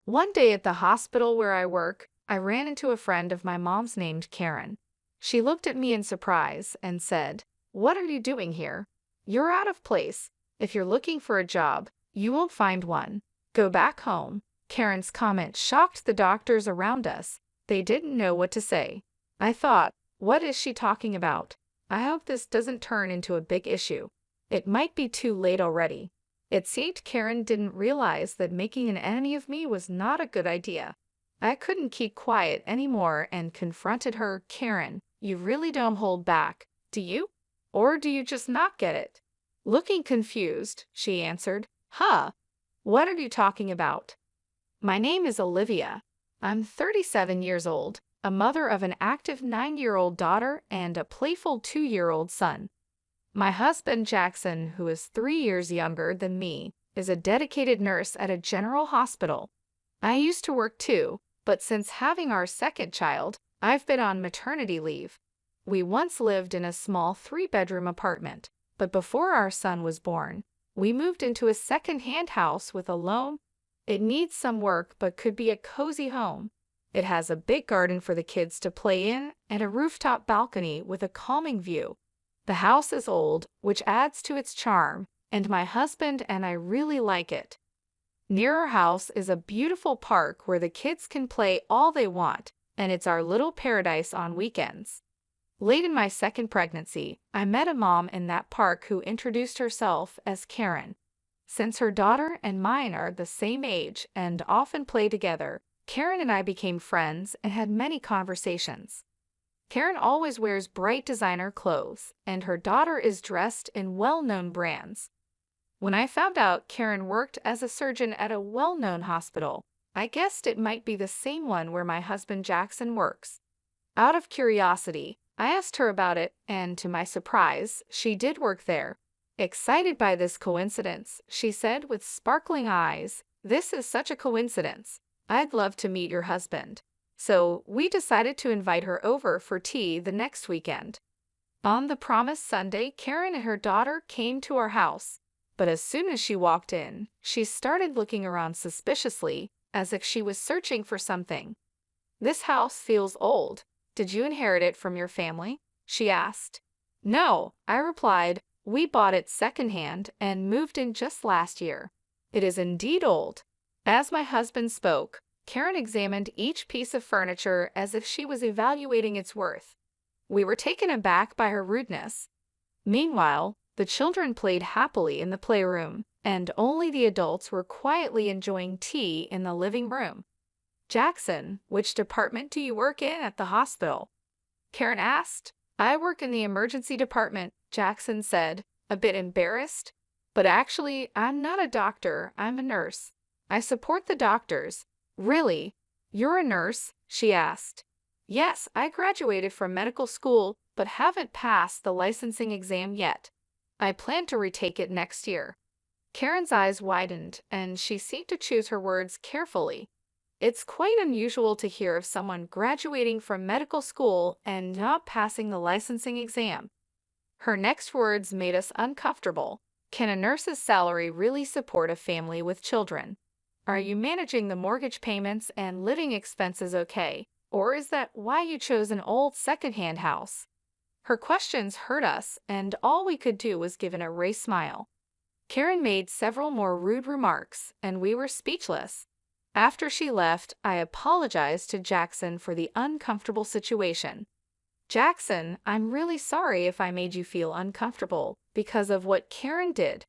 One day at the hospital where I work, I ran into a friend of my mom's named Karen. She looked at me in surprise and said, "What are you doing here? You're out of place. If you're looking for a job, you won't find one. Go back home." Karen's comment shocked the doctors around us. They didn't know what to say. I thought, what is she talking about? I hope this doesn't turn into a big issue. It might be too late already. It seemed Karen didn't realize that making an enemy of me was not a good idea. I couldn't keep quiet anymore and confronted her. "Karen, you really don't hold back, do you? Or do you just not get it?" Looking confused, she answered, "Huh? What are you talking about?" "My name is Olivia. I'm 37 years old, a mother of an active 9-year-old daughter and a playful 2-year-old son. My husband, Jackson, who is 3 years younger than me, is a dedicated nurse at a general hospital. I used to work too, but since having our second child, I've been on maternity leave. We once lived in a small 3-bedroom apartment, but before our son was born, we moved into a second-hand house with a loan. It needs some work but could be a cozy home. It has a big garden for the kids to play in and a rooftop balcony with a calming view. The house is old, which adds to its charm, and my husband and I really like it. Near our house is a beautiful park where the kids can play all they want, and it's our little paradise on weekends. Late in my second pregnancy, I met a mom in that park who introduced herself as Karen. Since her daughter and mine are the same age and often play together, Karen and I became friends and had many conversations. Karen always wears bright designer clothes, and her daughter is dressed in well-known brands. When I found out Karen worked as a surgeon at a well-known hospital, I guessed it might be the same one where my husband Jackson works. Out of curiosity, I asked her about it, and to my surprise, she did work there. Excited by this coincidence, she said with sparkling eyes, "This is such a coincidence. I'd love to meet your husband." So we decided to invite her over for tea the next weekend. On the promised Sunday, Karen and her daughter came to our house. But as soon as she walked in, she started looking around suspiciously, as if she was searching for something. "This house feels old. Did you inherit it from your family?" she asked. "No," I replied. "We bought it secondhand and moved in just last year. It is indeed old." As my husband spoke, Karen examined each piece of furniture as if she was evaluating its worth. We were taken aback by her rudeness. Meanwhile, the children played happily in the playroom, and only the adults were quietly enjoying tea in the living room. "Jackson, which department do you work in at the hospital?" Karen asked. "I work in the emergency department," Jackson said, a bit embarrassed. "But actually, I'm not a doctor, I'm a nurse. I support the doctors." "Really? You're a nurse?" she asked. "Yes, I graduated from medical school, but haven't passed the licensing exam yet. I plan to retake it next year." Karen's eyes widened, and she seemed to choose her words carefully. It's quite unusual to hear of someone graduating from medical school and not passing the licensing exam. Her next words made us uncomfortable. "Can a nurse's salary really support a family with children? Are you managing the mortgage payments and living expenses okay? Or is that why you chose an old secondhand house?" Her questions hurt us, and all we could do was give an erased smile. Karen made several more rude remarks, and we were speechless. After she left, I apologized to Jackson for the uncomfortable situation. "Jackson, I'm really sorry if I made you feel uncomfortable because of what Karen did.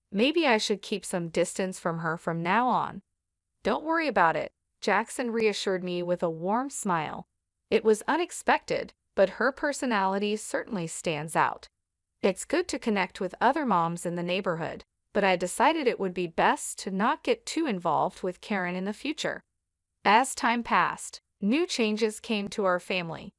Maybe I should keep some distance from her from now on." "Don't worry about it," Jackson reassured me with a warm smile. "It was unexpected, but her personality certainly stands out. It's good to connect with other moms in the neighborhood, but I decided it would be best to not get too involved with Karen in the future." As time passed, new changes came to our family.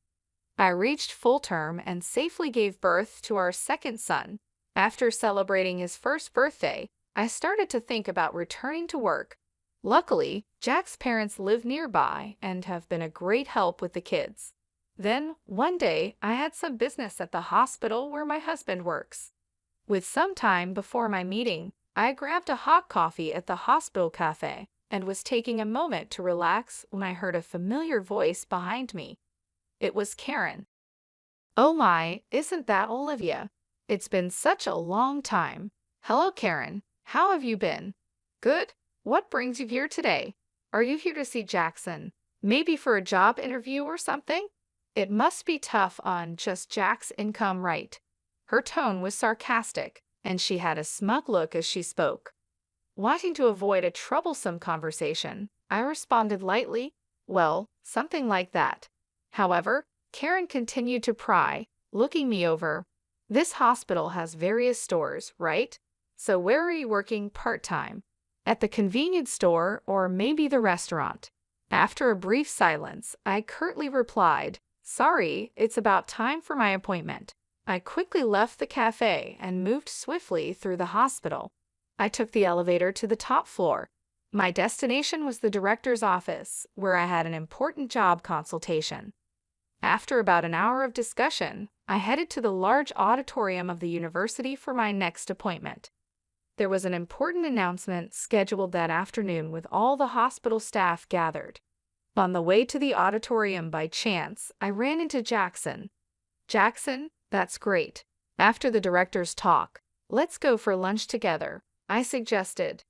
I reached full term and safely gave birth to our second son. After celebrating his first birthday, I started to think about returning to work. Luckily, Jack's parents live nearby and have been a great help with the kids. Then, one day, I had some business at the hospital where my husband works. With some time before my meeting, I grabbed a hot coffee at the hospital cafe. and was taking a moment to relax when I heard a familiar voice behind me. It was Karen. Oh my, isn't that Olivia? It's been such a long time. Hello, Karen. How have you been? Good. What brings you here today? Are you here to see Jackson? Maybe for a job interview or something? It must be tough on just Jack's income, right? Her tone was sarcastic, and she had a smug look as she spoke. Wanting to avoid a troublesome conversation, I responded lightly, well, something like that. However, Karen continued to pry, looking me over. This hospital has various stores, right? So where are you working part-time? At the convenience store or maybe the restaurant? After a brief silence, I curtly replied, sorry, it's about time for my appointment. I quickly left the cafe and moved swiftly through the hospital. I took the elevator to the top floor. My destination was the director's office, where I had an important job consultation. After about an hour of discussion, I headed to the large auditorium of the university for my next appointment. There was an important announcement scheduled that afternoon with all the hospital staff gathered. On the way to the auditorium by chance, I ran into Jackson. Jackson, that's great. After the director's talk, let's go for lunch together, I suggested.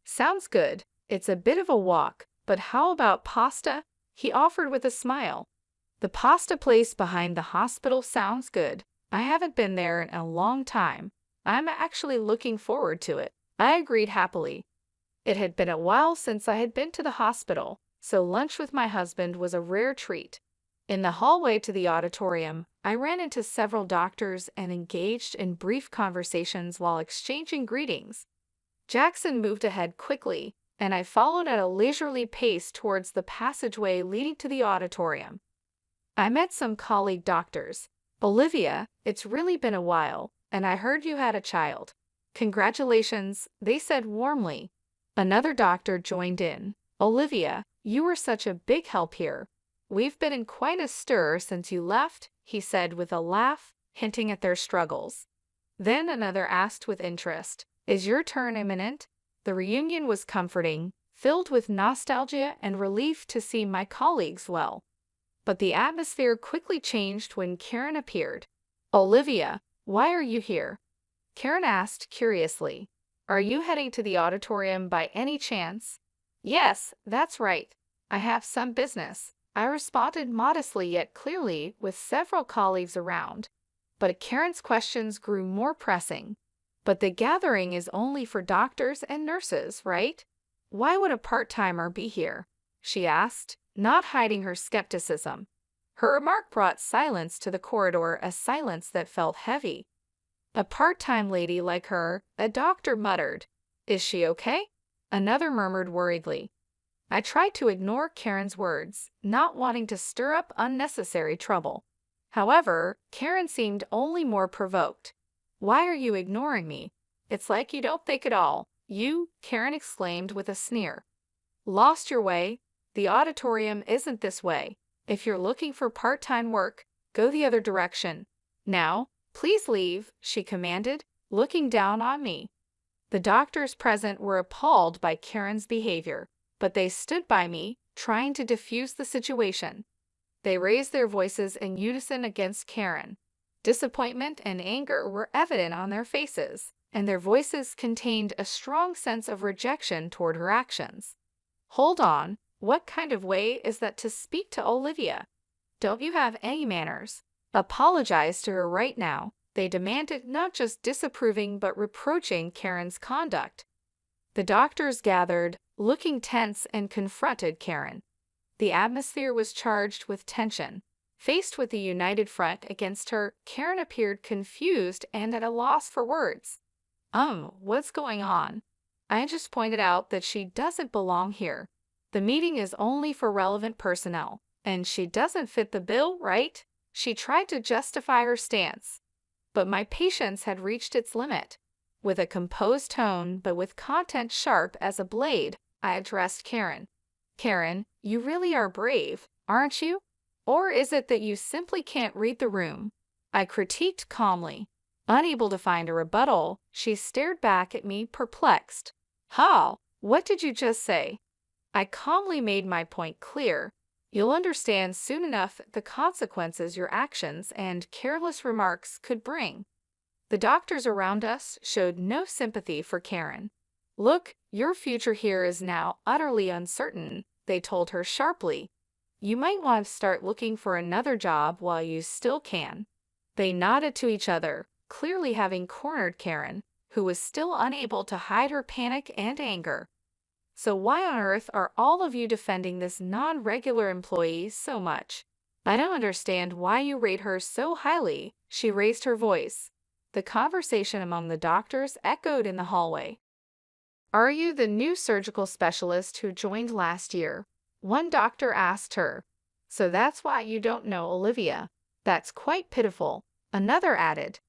Sounds good. It's a bit of a walk, but how about pasta? He offered with a smile. The pasta place behind the hospital sounds good. I haven't been there in a long time. I'm actually looking forward to it, I agreed happily. It had been a while since I had been to the hospital, so lunch with my husband was a rare treat. In the hallway to the auditorium, I ran into several doctors and engaged in brief conversations while exchanging greetings. Jackson moved ahead quickly, and I followed at a leisurely pace towards the passageway leading to the auditorium. I met some colleague doctors. Olivia, it's really been a while, and I heard you had a child. Congratulations, they said warmly. Another doctor joined in. Olivia, you were such a big help here. We've been in quite a stir since you left, he said with a laugh, hinting at their struggles. Then another asked with interest, is your turn imminent? The reunion was comforting, filled with nostalgia and relief to see my colleagues well. But the atmosphere quickly changed when Karen appeared. Olivia, why are you here? Karen asked curiously. Are you heading to the auditorium by any chance? Yes, that's right. I have some business, I responded modestly yet clearly with several colleagues around. But Karen's questions grew more pressing. But the gathering is only for doctors and nurses, right? Why would a part-timer be here? She asked, not hiding her skepticism. Her remark brought silence to the corridor, a silence that felt heavy. A part-time lady like her, a doctor muttered. Is she okay? Another murmured worriedly. I tried to ignore Karen's words, not wanting to stir up unnecessary trouble. However, Karen seemed only more provoked. Why are you ignoring me? It's like you don't think at all. You, Karen exclaimed with a sneer. Lost your way? The auditorium isn't this way. If you're looking for part-time work, go the other direction. Now, please leave, she commanded, looking down on me. The doctors present were appalled by Karen's behavior, but they stood by me, trying to diffuse the situation. They raised their voices in unison against Karen. Disappointment and anger were evident on their faces, and their voices contained a strong sense of rejection toward her actions. Hold on, what kind of way is that to speak to Olivia? Don't you have any manners? Apologize to her right now, they demanded, not just disapproving but reproaching Karen's conduct. The doctors gathered, looking tense, and confronted Karen. The atmosphere was charged with tension. Faced with a united front against her, Karen appeared confused and at a loss for words. What's going on? I just pointed out that she doesn't belong here. The meeting is only for relevant personnel, and she doesn't fit the bill, right? She tried to justify her stance. But my patience had reached its limit. With a composed tone, but with content sharp as a blade, I addressed Karen. Karen, you really are brave, aren't you? Or is it that you simply can't read the room? I critiqued calmly. Unable to find a rebuttal, she stared back at me, perplexed. How? What did you just say? I calmly made my point clear. You'll understand soon enough the consequences your actions and careless remarks could bring. The doctors around us showed no sympathy for Karen. Look, your future here is now utterly uncertain, they told her sharply. You might want to start looking for another job while you still can. They nodded to each other, clearly having cornered Karen, who was still unable to hide her panic and anger. So why on earth are all of you defending this non-regular employee so much? I don't understand why you rate her so highly, she raised her voice. The conversation among the doctors echoed in the hallway. Are you the new surgical specialist who joined last year? One doctor asked her. So that's why you don't know Olivia. That's quite pitiful, another added.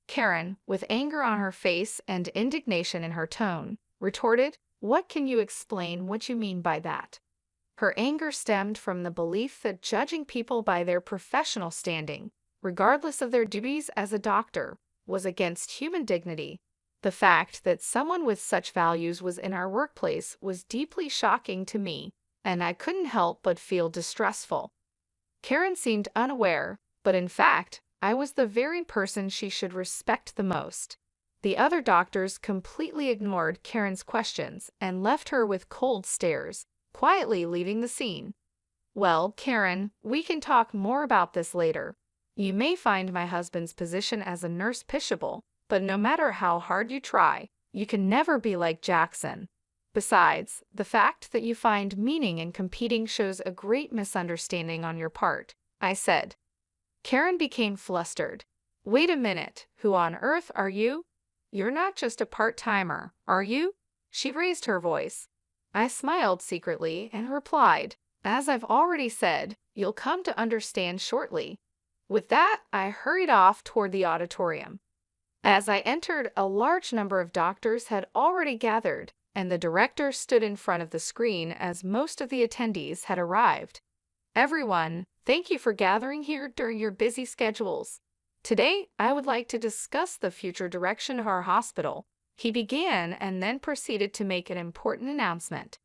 Karen, with anger on her face and indignation in her tone, retorted, What can you explain what you mean by that? Her anger stemmed from the belief that judging people by their professional standing, regardless of their duties as a doctor, was against human dignity. The fact that someone with such values was in our workplace was deeply shocking to me, and I couldn't help but feel distrustful. Karen seemed unaware, but in fact, I was the very person she should respect the most. The other doctors completely ignored Karen's questions and left her with cold stares, quietly leaving the scene. Well, Karen, we can talk more about this later. You may find my husband's position as a nurse pitiable, but no matter how hard you try, you can never be like Jackson. Besides, the fact that you find meaning in competing shows a great misunderstanding on your part, I said. Karen became flustered. Wait a minute, who on earth are you? You're not just a part-timer, are you? She raised her voice. I smiled secretly and replied, As I've already said, you'll come to understand shortly. With that, I hurried off toward the auditorium. As I entered, a large number of doctors had already gathered, and the director stood in front of the screen as most of the attendees had arrived. Everyone, thank you for gathering here during your busy schedules. Today, I would like to discuss the future direction of our hospital. He began and then proceeded to make an important announcement.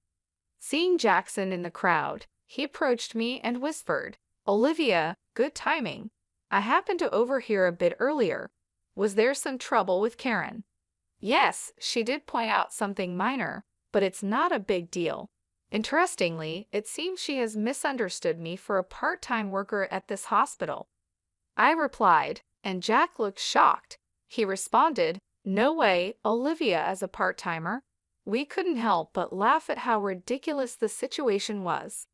Seeing Jackson in the crowd, he approached me and whispered, Olivia, good timing. I happened to overhear a bit earlier. Was there some trouble with Karen? Yes, she did point out something minor, but it's not a big deal. Interestingly, it seems she has misunderstood me for a part-time worker at this hospital. I replied, and Jack looked shocked. He responded, No way, Olivia as a part-timer. We couldn't help but laugh at how ridiculous the situation was.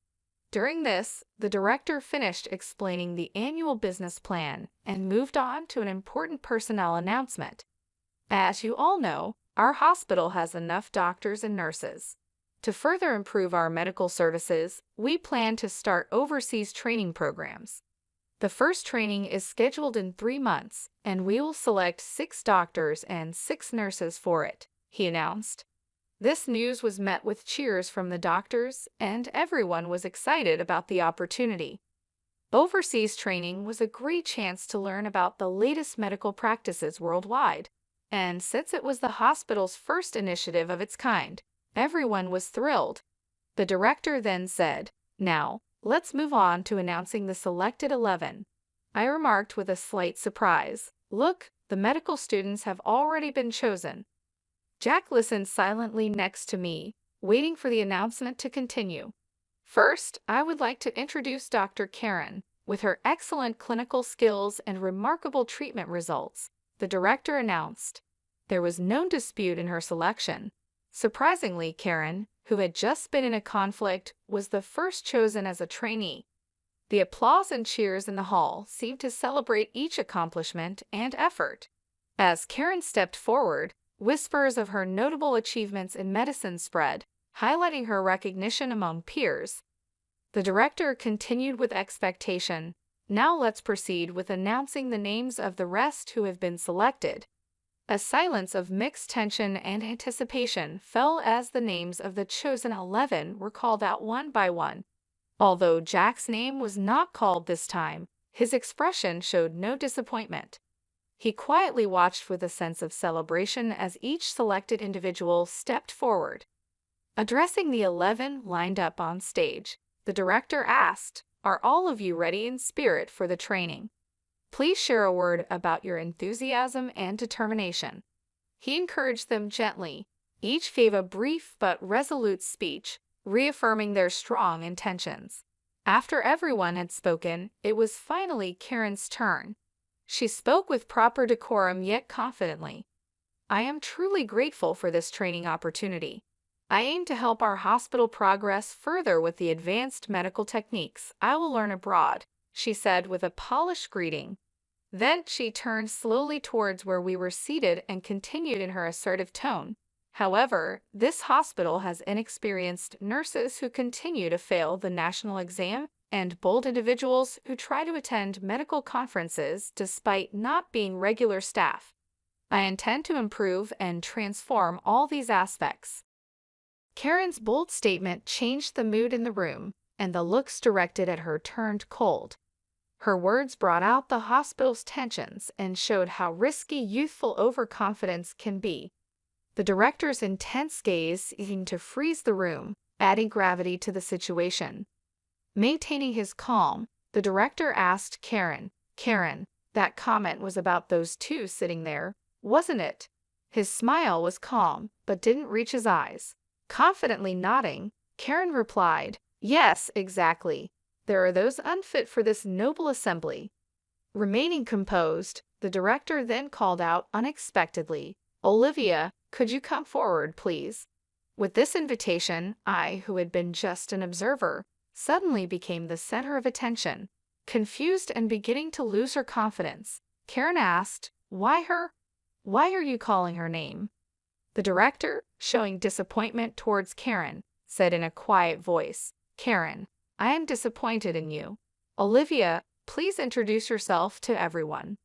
During this, the director finished explaining the annual business plan and moved on to an important personnel announcement. As you all know, our hospital has enough doctors and nurses. To further improve our medical services, we plan to start overseas training programs. The first training is scheduled in 3 months, and we will select 6 doctors and 6 nurses for it, he announced. This news was met with cheers from the doctors, and everyone was excited about the opportunity. Overseas training was a great chance to learn about the latest medical practices worldwide, and since it was the hospital's first initiative of its kind, everyone was thrilled. The director then said, Now, let's move on to announcing the selected 11. I remarked with a slight surprise, Look, the medical students have already been chosen. Jack listened silently next to me, waiting for the announcement to continue. First, I would like to introduce Dr. Karen. With her excellent clinical skills and remarkable treatment results, the director announced. There was no dispute in her selection. Surprisingly, Karen, who had just been in a conflict, was the first chosen as a trainee. The applause and cheers in the hall seemed to celebrate each accomplishment and effort. As Karen stepped forward, whispers of her notable achievements in medicine spread, highlighting her recognition among peers. The director continued with expectation. Now let's proceed with announcing the names of the rest who have been selected. A silence of mixed tension and anticipation fell as the names of the chosen 11 were called out one by one. Although Jack's name was not called this time, his expression showed no disappointment. He quietly watched with a sense of celebration as each selected individual stepped forward. Addressing the 11 lined up on stage, the director asked, "Are all of you ready in spirit for the training? Please share a word about your enthusiasm and determination." He encouraged them gently. Each gave a brief but resolute speech, reaffirming their strong intentions. After everyone had spoken, it was finally Karen's turn. She spoke with proper decorum yet confidently. "I am truly grateful for this training opportunity. I aim to help our hospital progress further with the advanced medical techniques I will learn abroad," she said with a polished greeting. Then she turned slowly towards where we were seated and continued in her assertive tone. "However, this hospital has inexperienced nurses who continue to fail the national exam and bold individuals who try to attend medical conferences despite not being regular staff. I intend to improve and transform all these aspects." Karen's bold statement changed the mood in the room, and the looks directed at her turned cold. Her words brought out the hospital's tensions and showed how risky youthful overconfidence can be. The director's intense gaze seemed to freeze the room, adding gravity to the situation. Maintaining his calm, the director asked Karen, "Karen, that comment was about those two sitting there, wasn't it?" His smile was calm, but didn't reach his eyes. Confidently nodding, Karen replied, "Yes, exactly. There are those unfit for this noble assembly." Remaining composed, the director then called out unexpectedly, "Olivia, could you come forward, please?" With this invitation, I, who had been just an observer, suddenly became the center of attention. Confused and beginning to lose her confidence, Karen asked, "Why her? Why are you calling her name?" The director, showing disappointment towards Karen, said in a quiet voice, "Karen, I am disappointed in you. Olivia, please introduce yourself to everyone."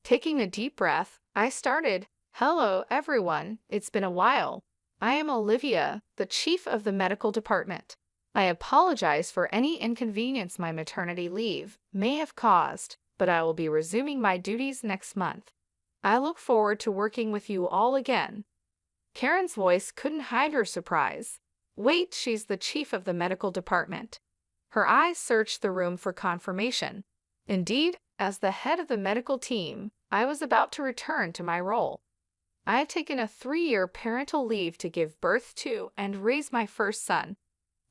Taking a deep breath, I started, "Hello, everyone. It's been a while. I am Olivia, the chief of the medical department. I apologize for any inconvenience my maternity leave may have caused, but I will be resuming my duties next month. I look forward to working with you all again." Karen's voice couldn't hide her surprise. "Wait, she's the chief of the medical department." Her eyes searched the room for confirmation. Indeed, as the head of the medical team, I was about to return to my role. I had taken a 3-year parental leave to give birth to and raise my first son.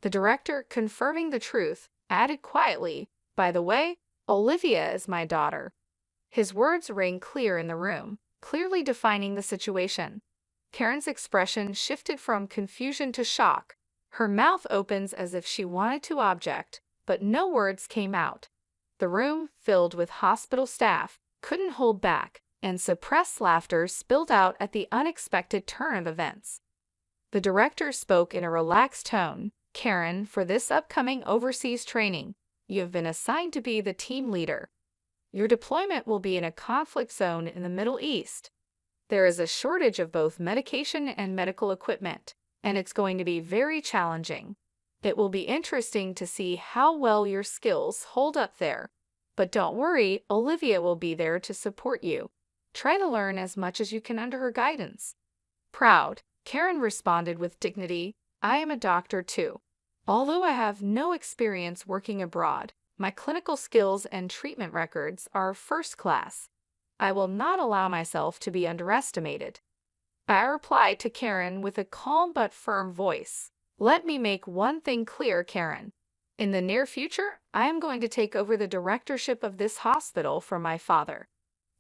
The director, confirming the truth, added quietly, "By the way, Olivia is my daughter." His words rang clear in the room, clearly defining the situation. Karen's expression shifted from confusion to shock. Her mouth opens as if she wanted to object, but no words came out. The room, filled with hospital staff, couldn't hold back, and suppressed laughter spilled out at the unexpected turn of events. The director spoke in a relaxed tone, "Karen, for this upcoming overseas training, you have been assigned to be the team leader. Your deployment will be in a conflict zone in the Middle East. There is a shortage of both medication and medical equipment, and it's going to be very challenging. It will be interesting to see how well your skills hold up there. But don't worry, Olivia will be there to support you. Try to learn as much as you can under her guidance." Proud, Karen responded with dignity, "I am a doctor too. Although I have no experience working abroad, my clinical skills and treatment records are first class. I will not allow myself to be underestimated." I replied to Karen with a calm but firm voice, "Let me make one thing clear, Karen. In the near future, I am going to take over the directorship of this hospital from my father.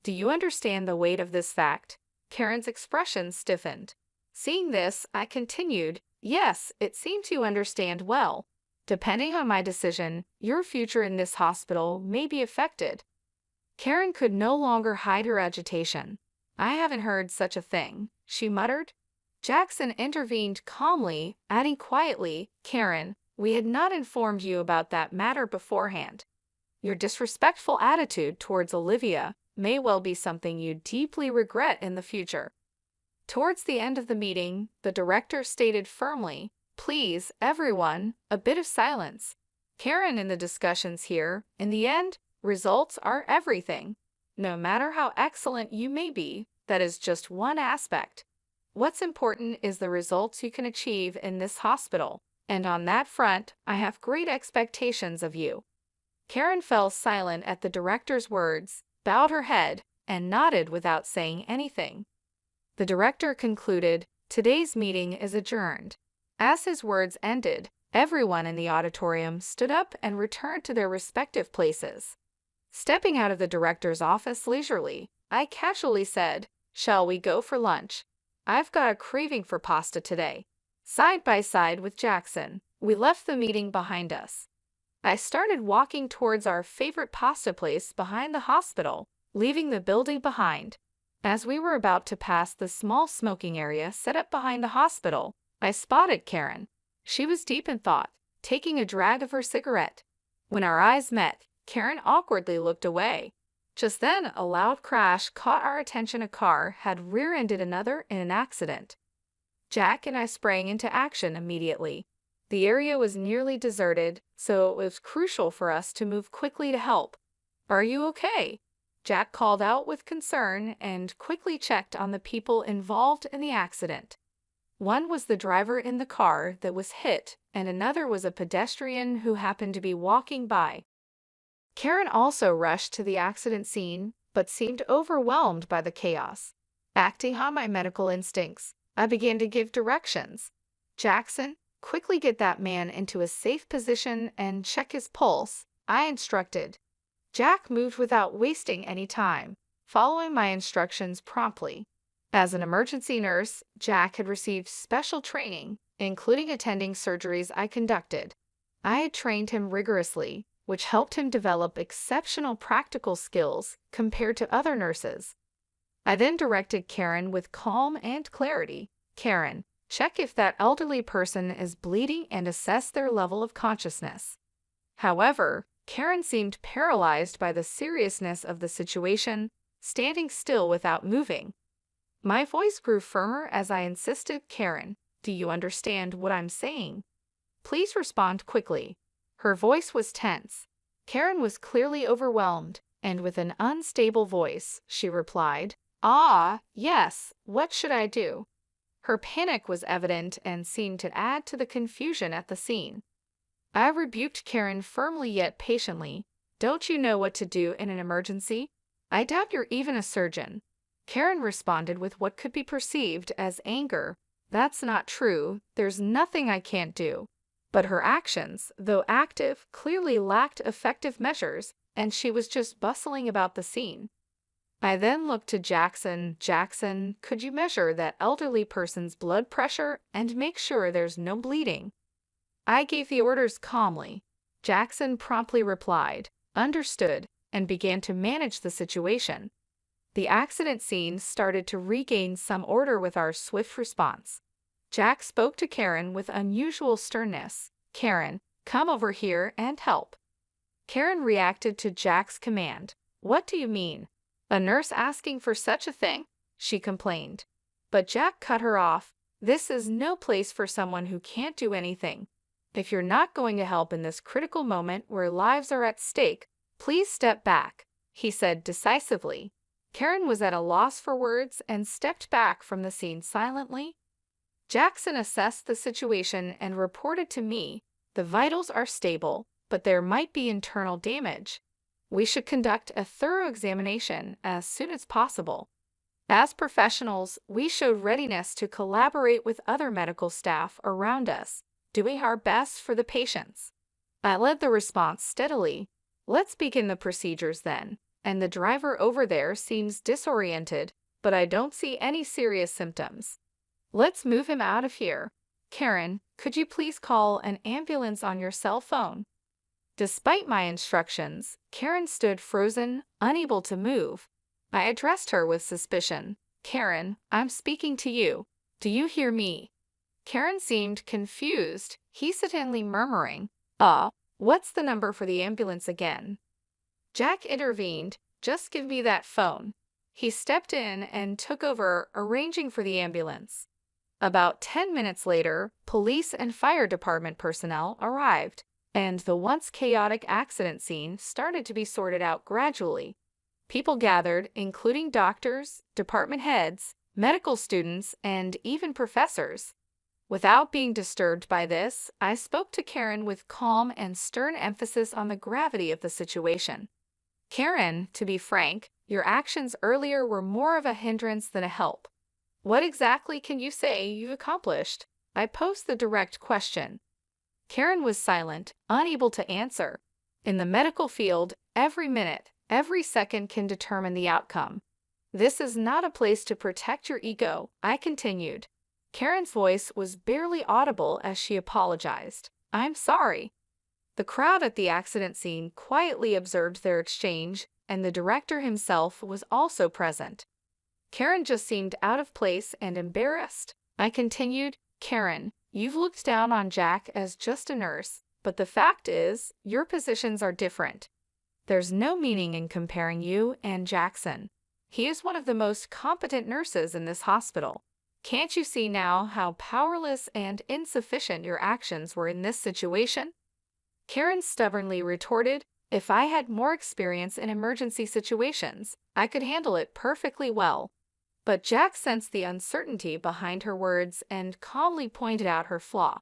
Do you understand the weight of this fact?" Karen's expression stiffened. Seeing this, I continued, "Yes, it seems you understand well. Depending on my decision, your future in this hospital may be affected." Karen could no longer hide her agitation. "I haven't heard such a thing," she muttered. Jackson intervened calmly, adding quietly, "Karen, we had not informed you about that matter beforehand. Your disrespectful attitude towards Olivia may well be something you deeply regret in the future." Towards the end of the meeting, the director stated firmly, "Please, everyone, a bit of silence. Karen in the discussions here, in the end, results are everything. No matter how excellent you may be, that is just one aspect. What's important is the results you can achieve in this hospital, and on that front, I have great expectations of you." Karen fell silent at the director's words, bowed her head, and nodded without saying anything. The director concluded, "Today's meeting is adjourned." As his words ended, everyone in the auditorium stood up and returned to their respective places. Stepping out of the director's office leisurely, I casually said, "Shall we go for lunch? I've got a craving for pasta today." Side by side with Jackson, we left the meeting behind us. I started walking towards our favorite pasta place behind the hospital, leaving the building behind. As we were about to pass the small smoking area set up behind the hospital, I spotted Karen. She was deep in thought, taking a drag of her cigarette. When our eyes met, Karen awkwardly looked away. Just then, a loud crash caught our attention. A car had rear-ended another in an accident. Jack and I sprang into action immediately. The area was nearly deserted, so it was crucial for us to move quickly to help. "Are you okay?" Jack called out with concern and quickly checked on the people involved in the accident. One was the driver in the car that was hit, and another was a pedestrian who happened to be walking by. Karen also rushed to the accident scene, but seemed overwhelmed by the chaos. Acting on my medical instincts, I began to give directions. "Jackson, quickly get that man into a safe position and check his pulse," I instructed. Jack moved without wasting any time, following my instructions promptly. As an emergency nurse, Jack had received special training, including attending surgeries I conducted. I had trained him rigorously, which helped him develop exceptional practical skills compared to other nurses. I then directed Karen with calm and clarity. "Karen, check if that elderly person is bleeding and assess their level of consciousness." However, Karen seemed paralyzed by the seriousness of the situation, standing still without moving. My voice grew firmer as I insisted, "Karen, do you understand what I'm saying? Please respond quickly." Her voice was tense. Karen was clearly overwhelmed, and with an unstable voice, she replied, "Ah, yes, what should I do?" Her panic was evident and seemed to add to the confusion at the scene. I rebuked Karen firmly yet patiently. "Don't you know what to do in an emergency? I doubt you're even a surgeon." Karen responded with what could be perceived as anger. "That's not true. There's nothing I can't do." But her actions, though active, clearly lacked effective measures, and she was just bustling about the scene. I then looked to Jackson. "Jackson, could you measure that elderly person's blood pressure and make sure there's no bleeding?" I gave the orders calmly. Jackson promptly replied, "Understood," and began to manage the situation. The accident scene started to regain some order with our swift response. Jack spoke to Karen with unusual sternness. "Karen, come over here and help." Karen reacted to Jack's command. "What do you mean? A nurse asking for such a thing?" she complained. But Jack cut her off. "This is no place for someone who can't do anything. If you're not going to help in this critical moment where lives are at stake, please step back," he said decisively. Karen was at a loss for words and stepped back from the scene silently. Jackson assessed the situation and reported to me, "The vitals are stable, but there might be internal damage. We should conduct a thorough examination as soon as possible." As professionals, we showed readiness to collaborate with other medical staff around us, doing our best for the patients. I led the response steadily. "Let's begin the procedures then. And the driver over there seems disoriented, but I don't see any serious symptoms. Let's move him out of here. Karen, could you please call an ambulance on your cell phone?" Despite my instructions, Karen stood frozen, unable to move. I addressed her with suspicion. "Karen, I'm speaking to you. Do you hear me?" Karen seemed confused, hesitantly murmuring, What's the number for the ambulance again?" Jack intervened. "Just give me that phone." He stepped in and took over, arranging for the ambulance. About 10 minutes later, police and fire department personnel arrived, and the once chaotic accident scene started to be sorted out gradually. People gathered, including doctors, department heads, medical students, and even professors. Without being disturbed by this, I spoke to Karen with calm and stern emphasis on the gravity of the situation. Karen, to be frank, your actions earlier were more of a hindrance than a help. What exactly can you say you've accomplished? I posed the direct question. Karen was silent, unable to answer. In the medical field, every minute, every second can determine the outcome. This is not a place to protect your ego, I continued. Karen's voice was barely audible as she apologized. I'm sorry. The crowd at the accident scene quietly observed their exchange, and the director himself was also present. Karen just seemed out of place and embarrassed. I continued, Karen, you've looked down on Jack as just a nurse, but the fact is, your positions are different. There's no meaning in comparing you and Jackson. He is one of the most competent nurses in this hospital. Can't you see now how powerless and insufficient your actions were in this situation? Karen stubbornly retorted, if I had more experience in emergency situations, I could handle it perfectly well. But Jack sensed the uncertainty behind her words and calmly pointed out her flaw.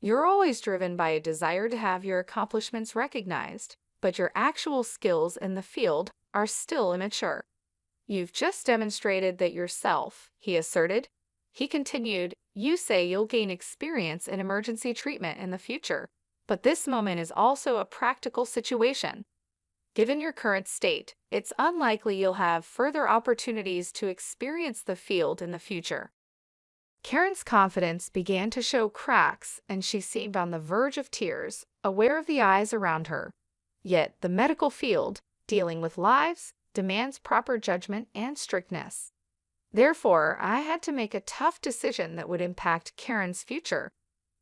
You're always driven by a desire to have your accomplishments recognized, but your actual skills in the field are still immature. You've just demonstrated that yourself, he asserted. He continued, you say you'll gain experience in emergency treatment in the future, but this moment is also a practical situation. Given your current state, it's unlikely you'll have further opportunities to experience the field in the future. Karen's confidence began to show cracks, and she seemed on the verge of tears, aware of the eyes around her. Yet the medical field, dealing with lives, demands proper judgment and strictness. Therefore, I had to make a tough decision that would impact Karen's future.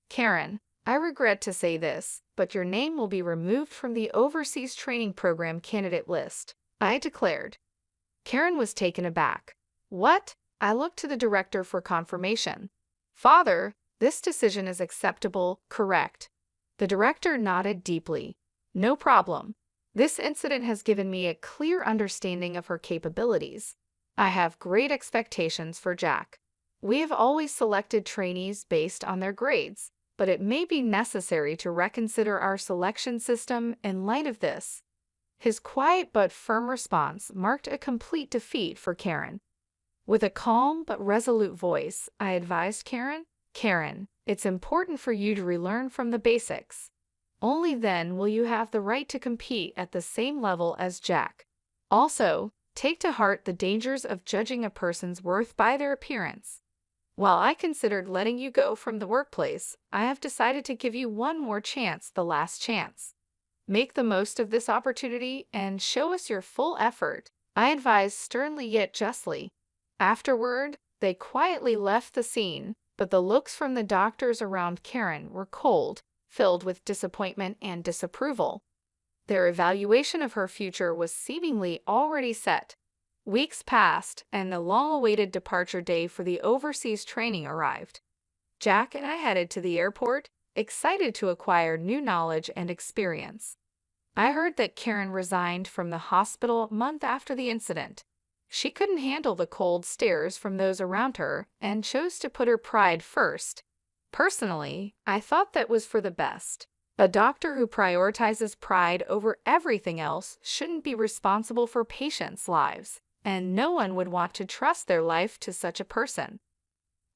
Karen, I regret to say this, but your name will be removed from the Overseas Training Program candidate list, I declared. Karen was taken aback. What? I looked to the director for confirmation. Father, this decision is acceptable, correct? The director nodded deeply. No problem. This incident has given me a clear understanding of her capabilities. I have great expectations for Jack. We have always selected trainees based on their grades, but it may be necessary to reconsider our selection system in light of this. His quiet but firm response marked a complete defeat for Karen. With a calm but resolute voice, I advised Karen, Karen, it's important for you to relearn from the basics. Only then will you have the right to compete at the same level as Jack. Also, take to heart the dangers of judging a person's worth by their appearance. While I considered letting you go from the workplace, I have decided to give you one more chance, the last chance. Make the most of this opportunity and show us your full effort, I advised sternly yet justly. Afterward, they quietly left the scene, but the looks from the doctors around Karen were cold, filled with disappointment and disapproval. Their evaluation of her future was seemingly already set. Weeks passed, and the long-awaited departure day for the overseas training arrived. Jack and I headed to the airport, excited to acquire new knowledge and experience. I heard that Karen resigned from the hospital a month after the incident. She couldn't handle the cold stares from those around her and chose to put her pride first. Personally, I thought that was for the best. A doctor who prioritizes pride over everything else shouldn't be responsible for patients' lives, and no one would want to trust their life to such a person.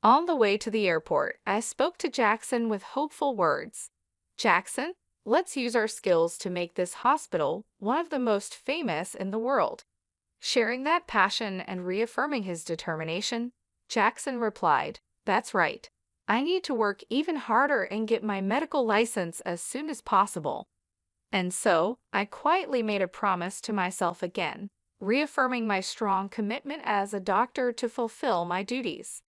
On the way to the airport, I spoke to Jackson with hopeful words. Jackson, let's use our skills to make this hospital one of the most famous in the world. Sharing that passion and reaffirming his determination, Jackson replied, that's right. I need to work even harder and get my medical license as soon as possible. And so, I quietly made a promise to myself again, reaffirming my strong commitment as a doctor to fulfill my duties.